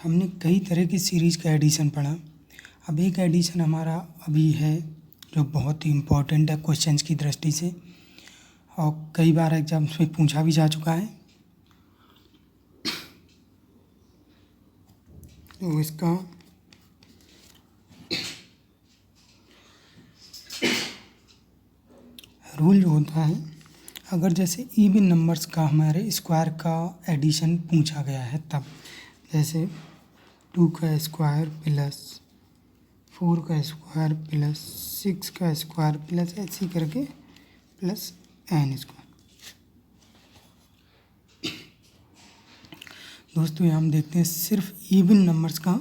हमने कई तरह की सीरीज़ का एडिशन पढ़ा। अब एक एडिशन हमारा अभी है जो बहुत ही इम्पोर्टेंट है क्वेश्चंस की दृष्टि से और कई बार एग्जाम्स में पूछा भी जा चुका है। तो इसका रूल जो होता है, अगर जैसे इवन नंबर्स का हमारे स्क्वायर का एडिशन पूछा गया है, तब जैसे 2 का स्क्वायर प्लस 4 का स्क्वायर प्लस 6 का स्क्वायर प्लस ऐसे करके प्लस n स्क्वायर। दोस्तों यहाँ हम देखते हैं सिर्फ इवन नंबर्स का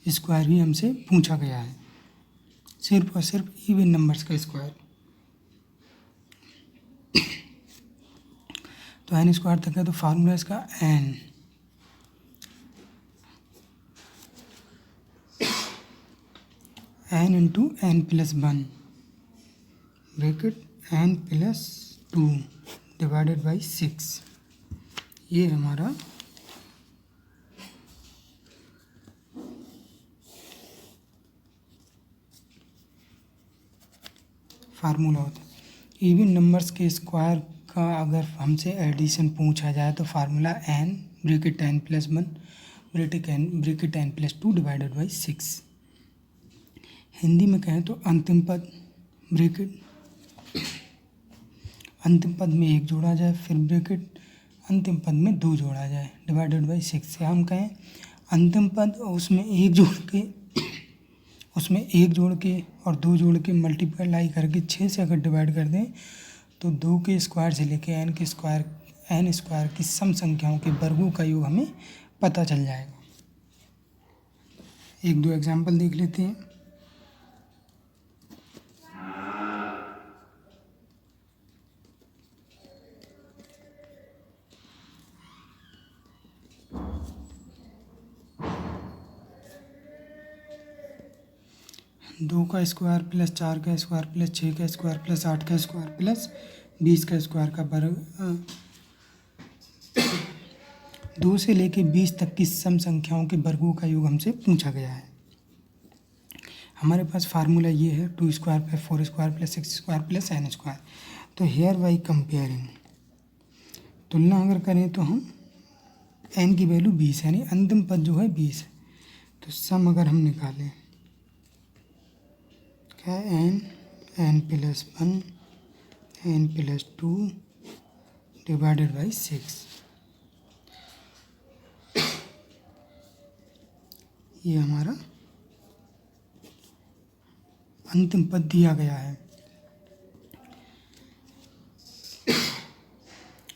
स्क्वायर ही हमसे पूछा गया है, सिर्फ और सिर्फ इवन नंबर्स का स्क्वायर। तो n स्क्वायर तक है तो फार्मूला इसका n into n plus 1 bracket n plus 2 divided by 6। ये हमारा फार्मूला होता है। इवन नंबर्स के स्क्वायर का अगर हमसे एडिशन पूछा जाए तो formula n bracket n plus 1 bracket n plus 2 divided by 6। Hindi में कहें तो अंतिम पद ब्रैकेट, अंतिम पद में 1 जोड़ा जाए, फिर ब्रैकेट अंतिम पद में 2 जोड़ा जाए डिवाइडेड बाई 6। से हम कहें अंतिम पद और उसमें 1 जोड़ के और 2 जोड़ के मल्टीप्लाई करके 6 से अगर डिवाइड कर दें तो 2 के स्क्वायर से लेके n स्क्वायर की सम संख्याओं के वर्गों का योग हमें पता चल जाएगा। 1-2 एग्जाम्पल देख लेते हैं। दो का स्क्वायर प्लस 4 का स्क्वायर प्लस 6 का स्क्वायर प्लस 8 का स्क्वायर प्लस 20 का स्क्वायर का वर्ग 2 से लेके 20 तक की सम संख्याओं के वर्गों का योग हमसे पूछा गया है। हमारे पास फार्मूला ये है 2 square plus 4 square plus 6 square plus n square. तो हेयर बाई कंपेयरिंग तुलना अगर करें तो हम n की वैल्यू 20 यानी अंतिम पद जो है 20 है, तो सम अगर हम निकालें क्या n plus 1 n plus 2 divided by 6। ये हमारा अंतिम पद दिया गया है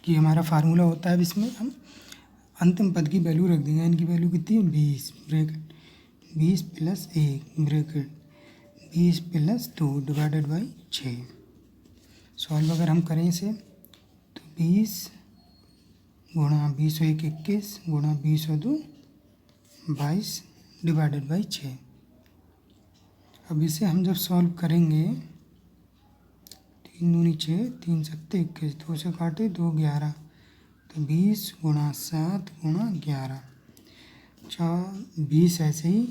कि हमारा फार्मूला होता है। अब इसमें हम अंतिम पद की वैल्यू रख देंगे। n की वैल्यू कितनी है 20 bracket 20 plus 1 bracket 20 plus 2 divided by 6। Solve अगर हम करें इसे तो 20 गुणा 20 और 1 21 गुणा 20 और 2 22 डिवाइडेड बाई 6। अब इसे हम जब सॉल्व करेंगे 3 दूनी 6 3 सत्ते 21 2 से काटे 2 11 तो 20 गुणा 7 गुणा 11 20 ऐसे ही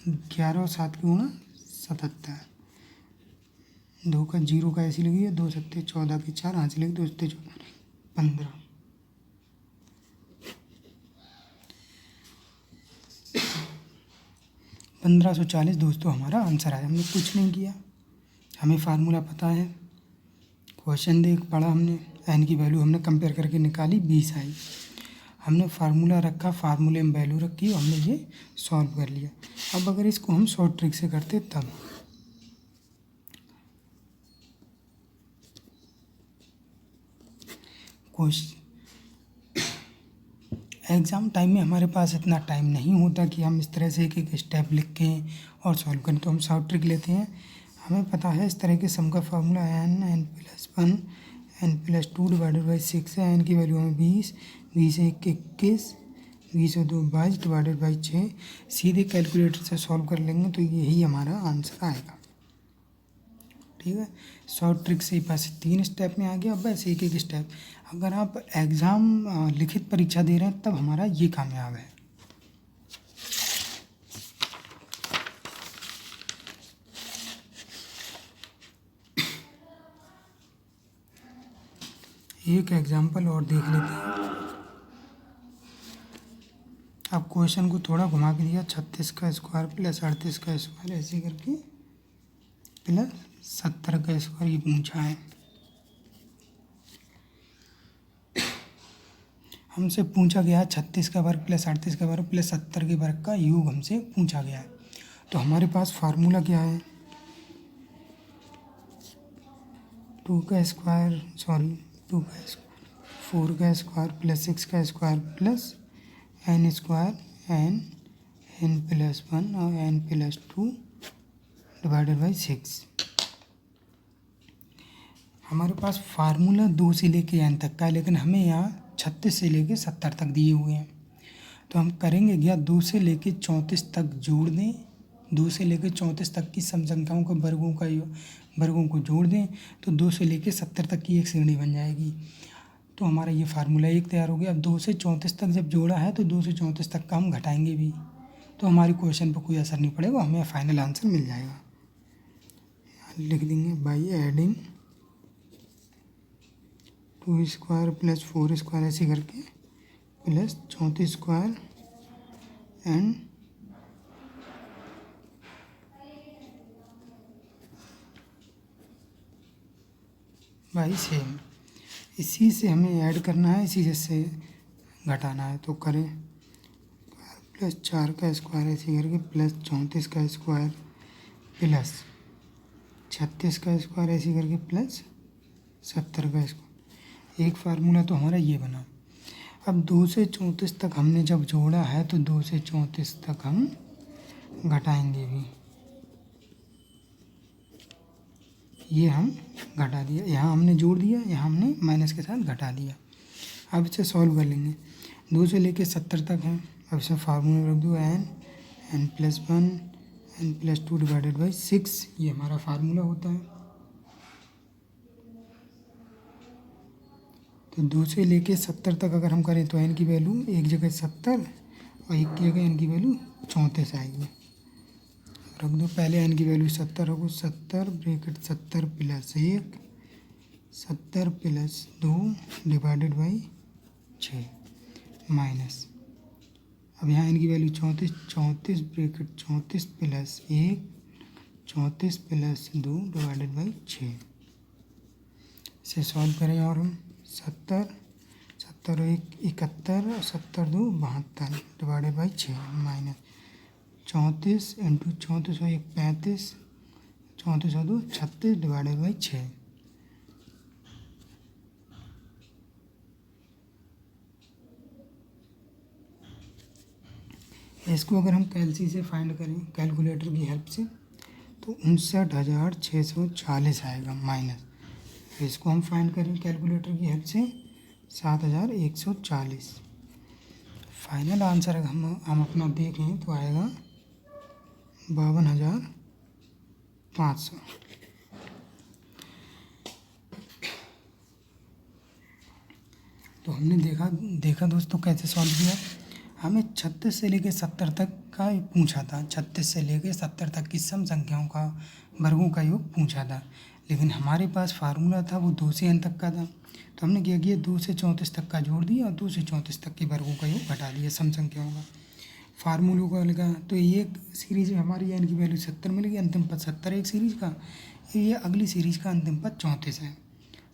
11 और 7 की गुणा 77 2 का 0 का ऐसी लगी है 2 सत्ते 14 के 4 हाथ से लगी 2 सत्ते 15 1540 दोस्तों हमारा आंसर आया। हमने कुछ नहीं किया, हमें फार्मूला पता है, क्वेश्चन देख पढ़ा हमने, n की वैल्यू हमने कंपेयर करके निकाली 20 आई, हमने फार्मूला रखा, फार्मूले में वैल्यू रखी और हमने ये सॉल्व कर लिया। अब अगर इसको हम शॉर्ट ट्रिक से करते तब एग्ज़ाम टाइम में हमारे पास इतना टाइम नहीं होता कि हम इस तरह से एक एक स्टेप लिख के और सॉल्व करें, तो हम शॉर्ट ट्रिक लेते हैं। हमें पता है इस तरह के सम का formula n plus 1 n plus 2 divided by 6 है। n की वैल्यू हमें 20 20 1 21 20 और 2 22 डिवाइडेड बाई 6। सीधे कैलकुलेटर से सॉल्व कर लेंगे तो यही हमारा आंसर आएगा। ठीक है। शॉर्ट ट्रिक से बस 3 स्टेप में आ गया, बस एक एक स्टेप। अगर आप एग्ज़ाम लिखित परीक्षा दे रहे हैं तब हमारा ये कामयाब है। एक एग्जाम्पल और देख लेते हैं। अब क्वेश्चन को थोड़ा घुमा के दिया, 36 का स्क्वायर प्लस 38 का स्क्वायर ऐसे करके प्लस 70 का स्क्वायर ये पूछा है। हमसे पूछा गया है 36 का वर्ग प्लस 38 का वर्ग प्लस 70 के वर्ग का योग हमसे पूछा गया है। तो हमारे पास फार्मूला क्या है, 2 का स्क्वायर 4 का स्क्वायर प्लस 6 का square plus n square n plus 1 और n प्लस 2 डिवाइडेड बाई 6। हमारे पास फार्मूला 2 से लेके n तक का है, लेकिन हमें यहाँ 36 से लेके 70 तक दिए हुए हैं। तो हम करेंगे क्या, 2 से लेके 34 तक जोड़ दें, 2 से लेके 34 तक की सम संख्याओं के वर्गों को जोड़ दें तो 2 से लेके 70 तक की एक श्रेणी बन जाएगी। तो हमारा ये फार्मूला 1 तैयार हो गया। अब 2 से 34 तक जब जोड़ा है तो 2 से 34 तक का हम घटाएंगे भी, तो हमारी क्वेश्चन पर कोई असर नहीं पड़ेगा, हमें फाइनल आंसर मिल जाएगा। लिख देंगे by adding 2 square plus 4 square ऐसे करके plus 34 square and by same. इसी से हमें ऐड करना है, इसी से घटाना है। तो करें प्लस 4 का स्क्वायर ऐसे करके प्लस 34 का स्क्वायर प्लस 36 का स्क्वायर ऐसे करके प्लस 70 का स्क्वायर। एक फार्मूला तो हमारा ये बना। अब 2 से 34 तक हमने जब जोड़ा है तो 2 से 34 तक हम घटाएंगे भी, ये हम घटा दिया, यहाँ हमने जोड़ दिया, यहाँ हमने माइनस के साथ घटा दिया। अब इसे सॉल्व कर लेंगे। 2 से लेके 70 तक है, अब इसे फार्मूला रख दो n plus 1 n plus 2 divided by 6, ये हमारा फार्मूला होता है। तो 2 से लेके 70 तक अगर हम करें तो n की वैल्यू एक जगह 70 और एक की जगह n की वैल्यू 34 आएगी। रख दो, पहले n की वैल्यू 70 रखो, 70 bracket 70 plus 1 70 plus 2 divided by 6 minus, अब यहाँ n की value 34 bracket 34 plus 1 34 plus 2 divided by 6। इसे सॉल्व करें और हम 70 1 71 और 70 2 72 डिवाइडेड बाई 6 माइनस 34 इंटू 34 और 1 35 34 और 2 36 डिवाइडेड बाई 6। इसको अगर हम कैलसी से फाइंड करें कैलकुलेटर की हेल्प से तो 59,640 आएगा माइनस, इसको हम फाइंड करें कैलकुलेटर की हेल्प से 7,140। फाइनल आंसर हम अपना देखें तो आएगा 52,500। तो हमने देखा दोस्तों कैसे सॉल्व किया। हमें 36 से लेकर 70 तक का पूछा था, 36 से लेकर 70 तक की सम संख्याओं का वर्गों का योग पूछा था, लेकिन हमारे पास फार्मूला था वो 2 से n तक का था। तो हमने क्या किया, 2 से 34 तक का जोड़ दिया और 2 से 34 तक के वर्गों का योग घटा दिया सम संख्याओं का। फार्मूलों का लगा तो ये सीरीज में हमारी n की वैल्यू 70 मिलेगी, अंतिम पद 70 है एक सीरीज का, ये अगली सीरीज का अंतिम पद 34 है।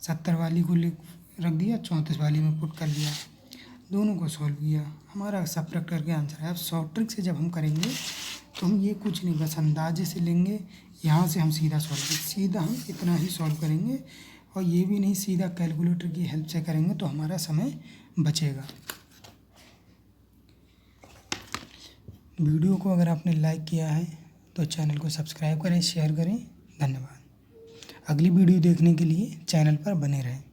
70 वाली को रख दिया, 34 वाली में पुट कर लिया, दोनों को सॉल्व किया, हमारा सब्ट्रैक्ट के आंसर है। अब शॉर्ट ट्रिक से जब हम करेंगे तो हम ये कुछ नहीं बस अंदाजे से लेंगे, यहाँ से हम सीधा सॉल्व करेंगे, सीधा हम इतना ही सॉल्व करेंगे और ये भी नहीं सीधा कैलकुलेटर की हेल्प से करेंगे तो हमारा समय बचेगा। वीडियो को अगर आपने लाइक किया है तो चैनल को सब्सक्राइब करें, शेयर करें। धन्यवाद। अगली वीडियो देखने के लिए चैनल पर बने रहें।